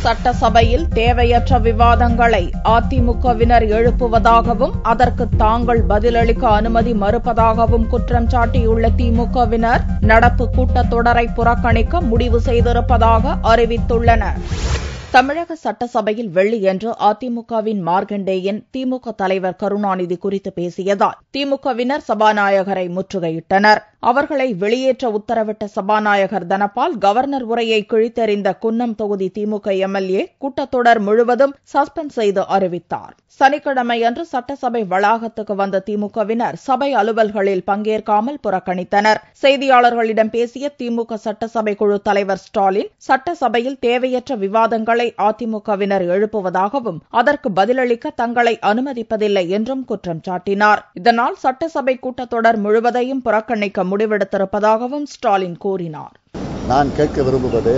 சட்டசபையில் தேவையற்ற விவாதங்களை அதிமுகவினர் எழுப்புவதாகவும் அதற்கு தாங்கள் பதிலளிக்க அனுமதி மறுப்பதாகவும் குற்றம் சாட்டியுள்ள திமுகவினர் நடப்பு கூட்டத்தொடரை புறக்கணிக்க முடிவு செய்திருப்பதாக அறிவித்துள்ளனர். தமிழக சட்டசபையில் வெள்ளியன்று அதிமுகவின் மார்க்கண்டேயன் திமுக தலைவர் கருணாநிதி குறித்து பேசியதால் திமுகவினர் சபாநாயகரை முற்றுகையிட்டனர். அவர்களை வெளியேற்ற உத்தரவிட்ட சபாநாயகர் தனபால் கவர்னர் உரையை கிழித்தெறிந்த குன்னம் தொகுதி திமுக எம்எல்ஏ கூட்டத்தொடர் முழுவதும் சஸ்பெண்ட் செய்து அறிவித்தார். சனிக்கிழமையன்று சட்டசபை வளாகத்துக்கு வந்த திமுகவினர் சபை அலுவல்களில் பங்கேற்காமல் புறக்கணித்தனர். செய்தியாளர்களிடம் பேசிய திமுக சட்டசபை குழு தலைவர் ஸ்டாலின், சட்டசபையில் தேவையற்ற விவாதங்களை அதிமுகவினர் எழுப்புவதாகவும் அதற்கு பதிலளிக்க தங்களை அனுமதிப்பதில்லை என்றும் குற்றம் சாட்டினார். இதனால் சட்டசபை கூட்டத்தொடர் முழுவதையும் புறக்கணிக்க முடிவெடுத்திருப்பதாகவும் ஸ்டாலின் கூறினார். நான் கேட்க விரும்புவது,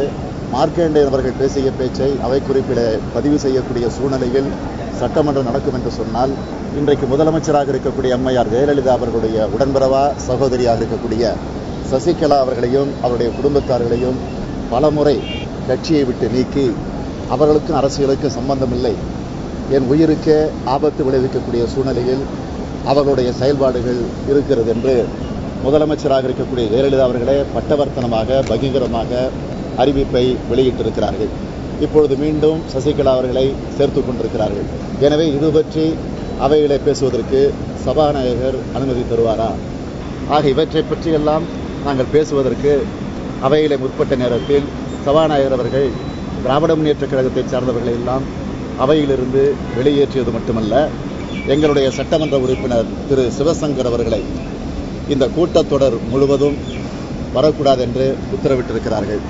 மார்க்கண்டேயன் அவர்கள் பேசிய பேச்சை அவை குறிப்பிட பதிவு செய்யக்கூடிய சூழ்நிலையில் சட்டமன்றம் நடக்கும் என்று சொன்னால், இன்றைக்கு முதலமைச்சராக இருக்கக்கூடிய அம்மையார் ஜெயலலிதா அவர்களுடைய உடன்பிறவா சகோதரியாக இருக்கக்கூடிய சசிகலா அவர்களையும் அவருடைய குடும்பத்தார்களையும் பலமுறை கட்சியை விட்டு நீக்கி அவர்களுக்கும் அரசியலுக்கும் சம்பந்தமில்லை, என் உயிருக்கே ஆபத்து விளைவிக்கக்கூடிய சூழ்நிலையில் அவர்களுடைய செயல்பாடுகள் இருக்கிறது என்று முதலமைச்சராக இருக்கக்கூடிய ஜெயலலிதா அவர்களே பட்டவர்த்தனமாக பகிரங்கமாக அறிவிப்பை வெளியிட்டிருக்கிறார்கள். இப்பொழுது மீண்டும் சசிகலா அவர்களை சேர்த்துக் கொண்டிருக்கிறார்கள். எனவே இது பற்றி அவைகளை பேசுவதற்கு சபாநாயகர் அனுமதி தருவாரா? ஆக இவற்றை பற்றியெல்லாம் நாங்கள் பேசுவதற்கு அவைகளை முற்பட்ட நேரத்தில் சபாநாயகர் அவர்கள் திராவிட முன்னேற்ற கழகத்தை சார்ந்தவர்களை எல்லாம் அவையிலிருந்து வெளியேற்றியது மட்டுமல்ல, எங்களுடைய சட்டமன்ற உறுப்பினர் திரு சிவசங்கர் அவர்களை இந்த கூட்டத்தொடர் முழுவதும் வரக்கூடாது என்று உத்தரவிட்டிருக்கிறார்கள்.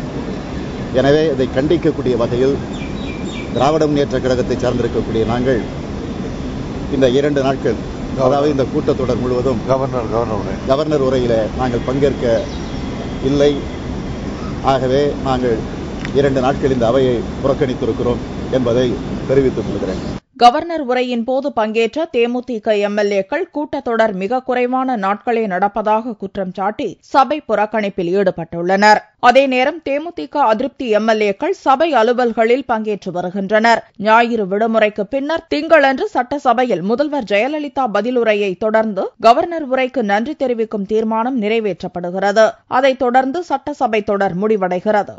எனவே இதை கண்டிக்கக்கூடிய வகையில் திராவிட முன்னேற்ற கழகத்தை சார்ந்திருக்கக்கூடிய நாங்கள் இந்த 2 நாட்கள், அதாவது இந்த கூட்டத்தொடர் முழுவதும் கவர்னர் உரையில நாங்கள் பங்கேற்க இல்லை. ஆகவே நாங்கள் 2 நாட்கள் இந்த அவையை புறக்கணித்திருக்கிறோம் என்பதை தெரிவித்துக் கொள்கிறேன். கவர்னர் உரையின் போது பங்கேற்ற தேமுதிக எம்எல்ஏக்கள் கூட்டத்தொடர் மிக குறைவான நாட்களே நடப்பதாக குற்றம் சாட்டி சபை புறக்கணிப்பில் ஈடுபட்டுள்ளனர். அதேநேரம் தேமுதிக அதிருப்தி எம்எல்ஏக்கள் சபை அலுவல்களில் பங்கேற்று வருகின்றனர். ஞாயிறு விடுமுறைக்கு பின்னர் திங்களன்று சட்டசபையில் முதல்வர் ஜெயலலிதா பதிலுரையை தொடர்ந்து கவர்னர் உரைக்கு நன்றி தெரிவிக்கும் தீர்மானம் நிறைவேற்றப்படுகிறது. அதைத் தொடர்ந்து சட்டசபை தொடர் முடிவடைகிறது.